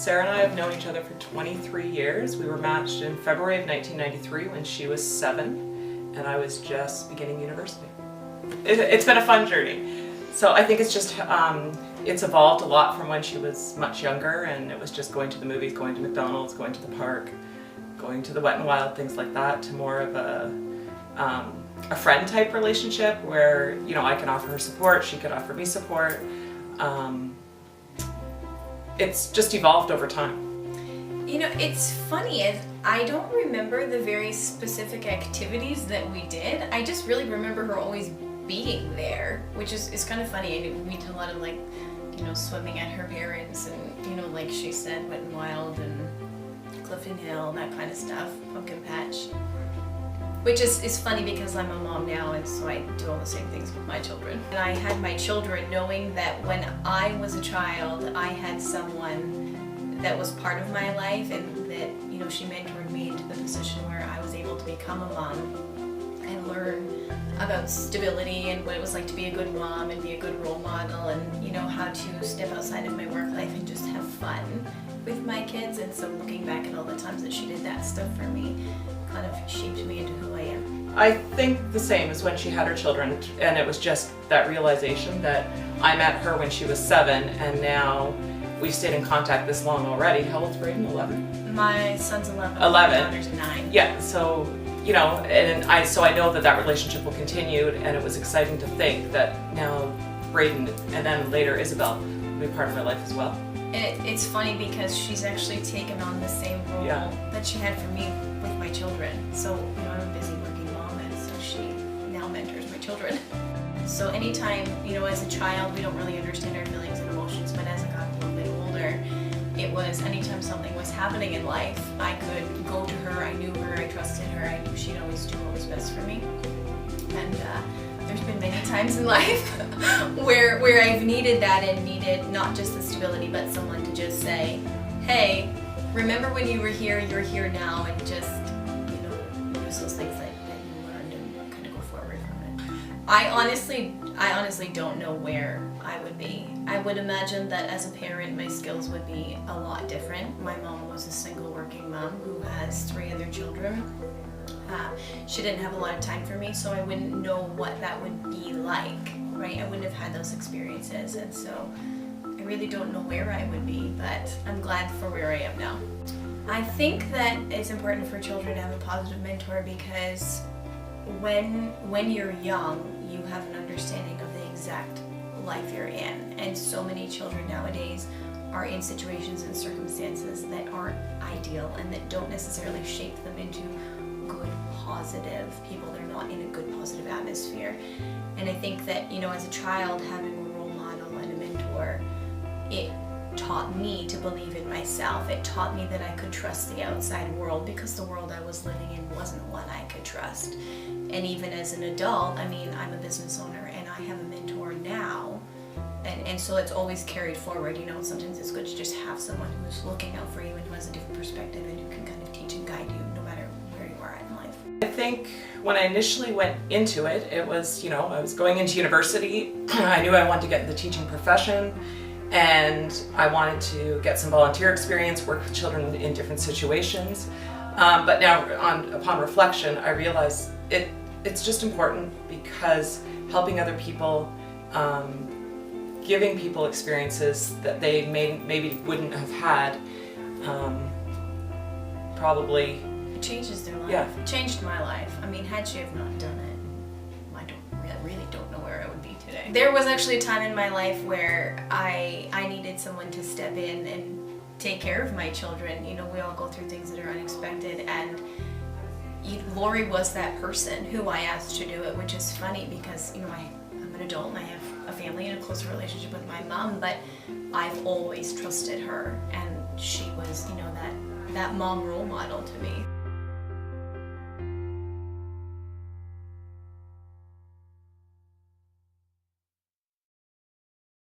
Sarah and I have known each other for 23 years. We were matched in February of 1993 when she was 7 and I was just beginning university. It's been a fun journey. So I think it's just, it's evolved a lot from when she was much younger, and it was just going to the movies, going to McDonald's, going to the park, going to the Wet n Wild, things like that, to more of a friend type relationship where, you know, I can offer her support, she could offer me support. It's just evolved over time. You know, it's funny, I don't remember the very specific activities that we did. I just really remember her always being there, which is kind of funny. We did a lot of, like, you know, swimming at her parents and, you know, like she said, Wet n Wild and Clifton Hill, that kind of stuff, pumpkin patch. Which is funny because I'm a mom now, and so I do all the same things with my children. And I had my children knowing that when I was a child, I had someone that was part of my life, and that, you know, she mentored me into the position where I was able to become a mom and learn about stability and what it was like to be a good mom and be a good role model, and, you know, how to step outside of my work life and just have fun with my kids. And so looking back at all the times that she did that stuff for me kind of shaped me into who I am. I think the same as when she had her children, and it was just that realization that I met her when she was 7, and now we've stayed in contact this long already. How old's Braden? 11? My son's 11. 11. My daughter's 9. Yeah, so, you know, and I know that relationship will continue, and it was exciting to think that now Braden and then later Isabel will be part of my life as well. It's funny because she's actually taken on the same role that she had for me with my children. So, you know, I'm a busy working mom, and so she now mentors my children. So anytime, you know, as a child, we don't really understand our feelings and emotions, but as I got a little bit older, it was anytime something was happening in life, I could go to her, I knew her, I trusted her, I knew she'd always do what was best for me. And there's been many times in life where I've needed that, and needed not just the stability, but someone to just say, hey, remember when you were here, you're here now, and just, you know, use those things that you learned and kind of go forward from it. I honestly don't know where I would be. I would imagine that as a parent, my skills would be a lot different. My mom was a single working mom who has 3 other children. She didn't have a lot of time for me, so I wouldn't know what that would be like, right? I wouldn't have had those experiences, and so I really don't know where I would be, but I'm glad for where I am now. I think that it's important for children to have a positive mentor, because when you're young, you have an understanding of the exact life you're in, and so many children nowadays are in situations and circumstances that aren't ideal and that don't necessarily shape them into good, positive people. They're not in a good, positive atmosphere. And I think that, you know, as a child, having a role model and a mentor, it taught me to believe in myself. It taught me that I could trust the outside world, because the world I was living in wasn't one I could trust. And even as an adult, I mean, I'm a business owner and I have a mentor now. And so it's always carried forward. You know, sometimes it's good to just have someone who's looking out for you and who has a different perspective and who can kind of teach and guide you no matter where you are in life. I think when I initially went into it, it was, you know, I was going into university. I knew I wanted to get in the teaching profession, and I wanted to get some volunteer experience, work with children in different situations. But now, upon reflection, I realize it's just important, because helping other people, giving people experiences that they maybe wouldn't have had, probably It changes their life. Yeah. It changed my life. I mean, had she have not done it, I really don't know where I would be today. There was actually a time in my life where I needed someone to step in and take care of my children. You know, we all go through things that are unexpected, and Lori was that person who I asked to do it, which is funny because, you know, I'm an adult and I have a family and a closer relationship with my mom, but I've always trusted her, and she was, you know, that mom role model to me.